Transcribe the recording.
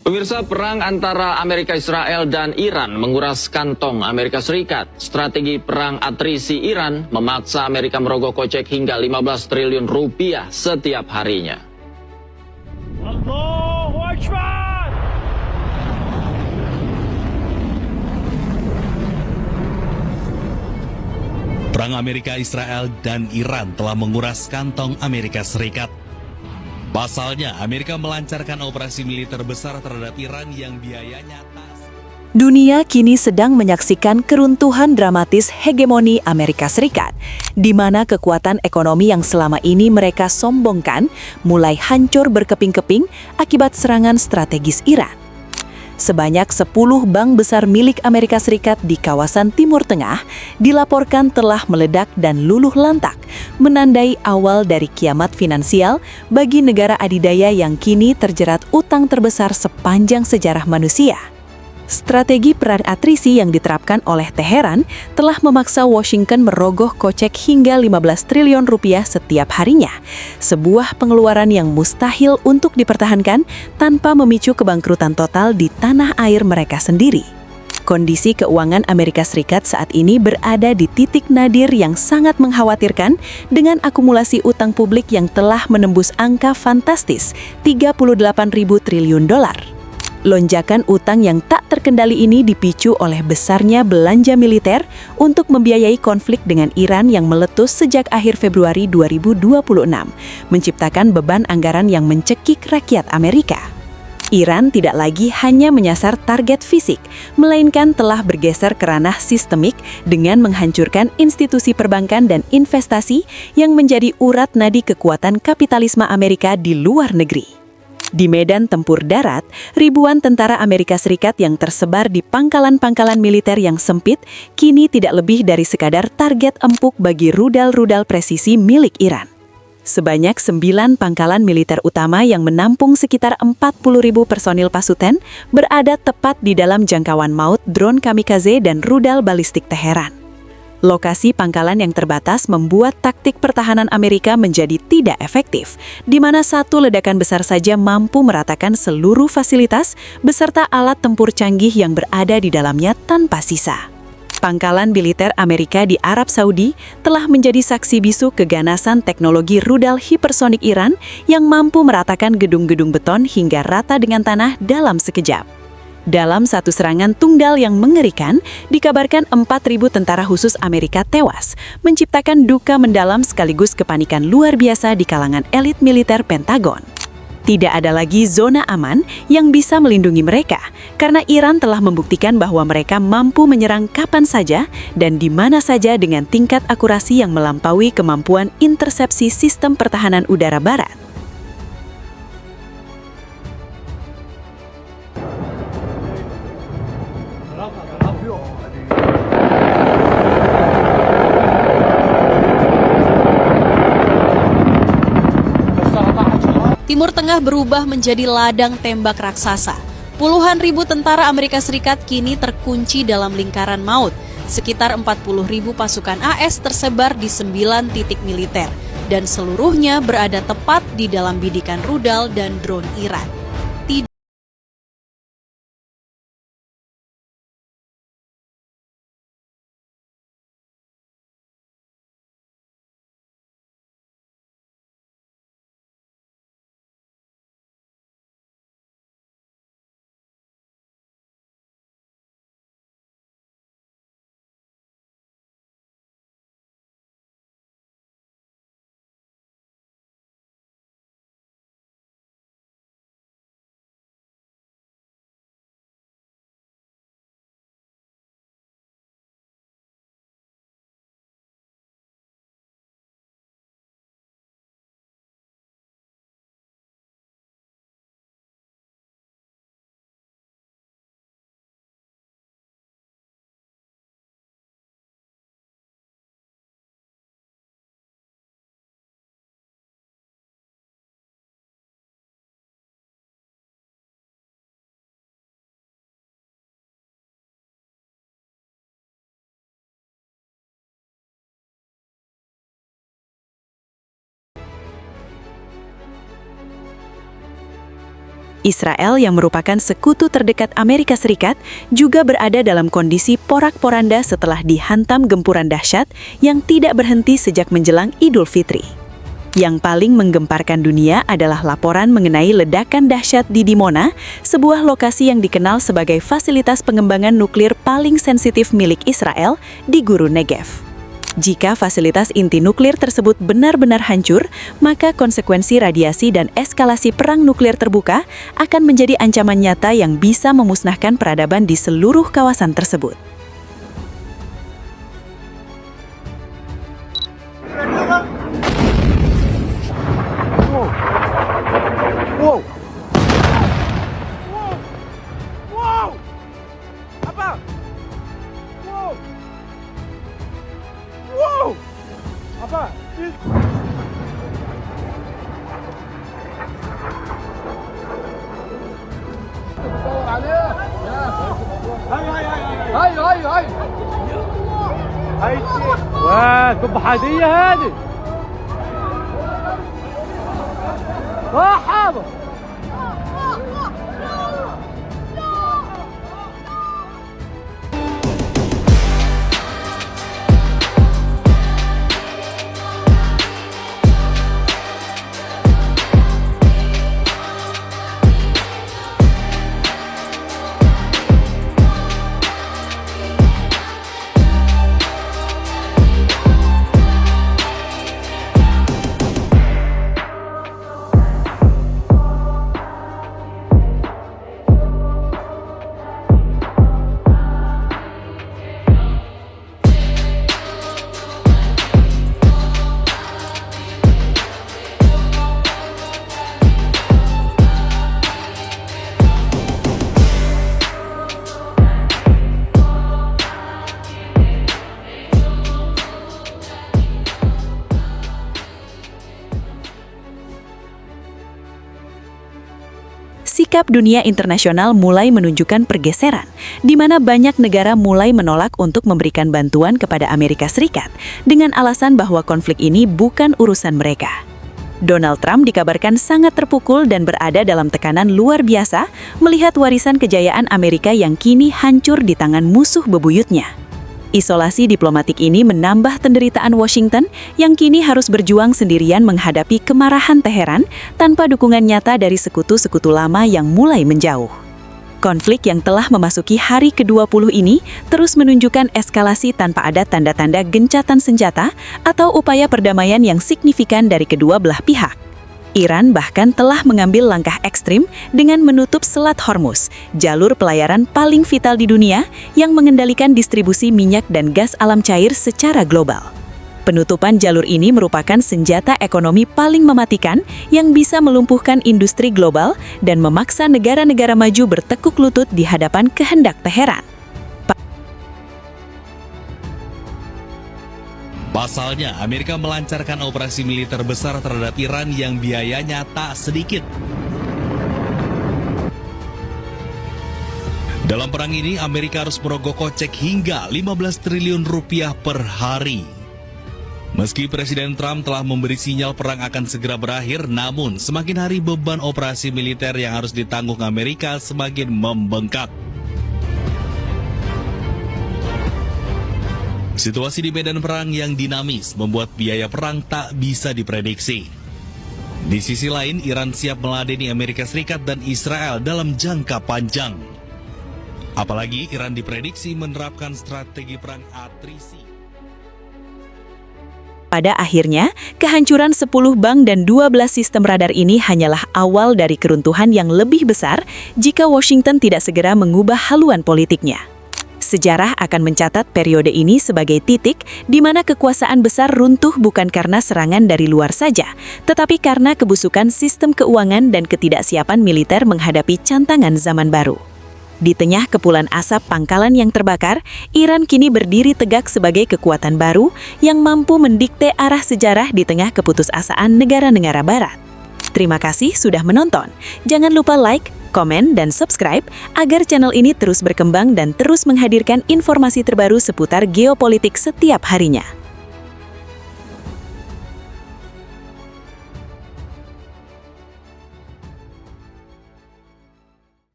Pemirsa, perang antara Amerika Israel dan Iran menguras kantong Amerika Serikat. Strategi perang atrisi Iran memaksa Amerika merogoh kocek hingga 15 triliun rupiah setiap harinya. Allahu Akbar! Perang Amerika, Israel, dan Iran telah menguras kantong Amerika Serikat. Pasalnya, Amerika melancarkan operasi militer besar terhadap Iran yang biayanya tas. Dunia kini sedang menyaksikan keruntuhan dramatis hegemoni Amerika Serikat, di mana kekuatan ekonomi yang selama ini mereka sombongkan mulai hancur berkeping-keping akibat serangan strategis Iran. Sebanyak 10 bank besar milik Amerika Serikat di kawasan Timur Tengah dilaporkan telah meledak dan luluh lantak, menandai awal dari kiamat finansial bagi negara adidaya yang kini terjerat utang terbesar sepanjang sejarah manusia. Strategi perang atrisi yang diterapkan oleh Teheran telah memaksa Washington merogoh kocek hingga 15 triliun rupiah setiap harinya, sebuah pengeluaran yang mustahil untuk dipertahankan tanpa memicu kebangkrutan total di tanah air mereka sendiri. Kondisi keuangan Amerika Serikat saat ini berada di titik nadir yang sangat mengkhawatirkan dengan akumulasi utang publik yang telah menembus angka fantastis 38.000 triliun dolar. Lonjakan utang yang tak terkendali ini dipicu oleh besarnya belanja militer untuk membiayai konflik dengan Iran yang meletus sejak akhir Februari 2026, menciptakan beban anggaran yang mencekik rakyat Amerika. Iran tidak lagi hanya menyasar target fisik, melainkan telah bergeser ke ranah sistemik dengan menghancurkan institusi perbankan dan investasi yang menjadi urat nadi kekuatan kapitalisme Amerika di luar negeri. Di medan tempur darat, ribuan tentara Amerika Serikat yang tersebar di pangkalan-pangkalan militer yang sempit kini tidak lebih dari sekadar target empuk bagi rudal-rudal presisi milik Iran. Sebanyak 9 pangkalan militer utama yang menampung sekitar 40.000 personil pasukan berada tepat di dalam jangkauan maut drone kamikaze dan rudal balistik Teheran. Lokasi pangkalan yang terbatas membuat taktik pertahanan Amerika menjadi tidak efektif, di mana satu ledakan besar saja mampu meratakan seluruh fasilitas beserta alat tempur canggih yang berada di dalamnya tanpa sisa. Pangkalan militer Amerika di Arab Saudi telah menjadi saksi bisu keganasan teknologi rudal hipersonik Iran yang mampu meratakan gedung-gedung beton hingga rata dengan tanah dalam sekejap. Dalam satu serangan tunggal yang mengerikan, dikabarkan 4.000 tentara khusus Amerika tewas, menciptakan duka mendalam sekaligus kepanikan luar biasa di kalangan elit militer Pentagon. Tidak ada lagi zona aman yang bisa melindungi mereka, karena Iran telah membuktikan bahwa mereka mampu menyerang kapan saja dan di mana saja dengan tingkat akurasi yang melampaui kemampuan intersepsi sistem pertahanan udara Barat. Timur Tengah berubah menjadi ladang tembak raksasa. Puluhan ribu tentara Amerika Serikat kini terkunci dalam lingkaran maut. Sekitar 40.000 pasukan AS tersebar di 9 titik militer, dan seluruhnya berada tepat di dalam bidikan rudal dan drone Iran. Israel yang merupakan sekutu terdekat Amerika Serikat juga berada dalam kondisi porak-poranda setelah dihantam gempuran dahsyat yang tidak berhenti sejak menjelang Idul Fitri. Yang paling menggemparkan dunia adalah laporan mengenai ledakan dahsyat di Dimona, sebuah lokasi yang dikenal sebagai fasilitas pengembangan nuklir paling sensitif milik Israel di Gurun Negev. Jika fasilitas inti nuklir tersebut benar-benar hancur, maka konsekuensi radiasi dan eskalasi perang nuklir terbuka akan menjadi ancaman nyata yang bisa memusnahkan peradaban di seluruh kawasan tersebut. Wow. Wow. Apa? Wow. Wow. Apa? هاي واه حادية هذه حاضر Sikap dunia internasional mulai menunjukkan pergeseran, di mana banyak negara mulai menolak untuk memberikan bantuan kepada Amerika Serikat dengan alasan bahwa konflik ini bukan urusan mereka. Donald Trump dikabarkan sangat terpukul dan berada dalam tekanan luar biasa melihat warisan kejayaan Amerika yang kini hancur di tangan musuh bebuyutnya. Isolasi diplomatik ini menambah penderitaan Washington yang kini harus berjuang sendirian menghadapi kemarahan Teheran tanpa dukungan nyata dari sekutu-sekutu lama yang mulai menjauh. Konflik yang telah memasuki hari ke-20 ini terus menunjukkan eskalasi tanpa ada tanda-tanda gencatan senjata atau upaya perdamaian yang signifikan dari kedua belah pihak. Iran bahkan telah mengambil langkah ekstrim dengan menutup Selat Hormuz, jalur pelayaran paling vital di dunia yang mengendalikan distribusi minyak dan gas alam cair secara global. Penutupan jalur ini merupakan senjata ekonomi paling mematikan yang bisa melumpuhkan industri global dan memaksa negara-negara maju bertekuk lutut di hadapan kehendak Teheran. Pasalnya, Amerika melancarkan operasi militer besar terhadap Iran yang biayanya tak sedikit. Dalam perang ini, Amerika harus merogoh kocek hingga 15 triliun rupiah per hari. Meski Presiden Trump telah memberi sinyal perang akan segera berakhir, namun semakin hari beban operasi militer yang harus ditanggung Amerika semakin membengkak. Situasi di medan perang yang dinamis membuat biaya perang tak bisa diprediksi. Di sisi lain, Iran siap meladeni Amerika Serikat dan Israel dalam jangka panjang. Apalagi Iran diprediksi menerapkan strategi perang atrisi. Pada akhirnya, kehancuran 10 bank dan 12 sistem radar ini hanyalah awal dari keruntuhan yang lebih besar jika Washington tidak segera mengubah haluan politiknya. Sejarah akan mencatat periode ini sebagai titik di mana kekuasaan besar runtuh bukan karena serangan dari luar saja, tetapi karena kebusukan sistem keuangan dan ketidaksiapan militer menghadapi tantangan zaman baru. Di tengah kepulan asap pangkalan yang terbakar, Iran kini berdiri tegak sebagai kekuatan baru yang mampu mendikte arah sejarah di tengah keputusasaan negara-negara barat. Terima kasih sudah menonton. Jangan lupa like, komen, dan subscribe agar channel ini terus berkembang dan terus menghadirkan informasi terbaru seputar geopolitik setiap harinya.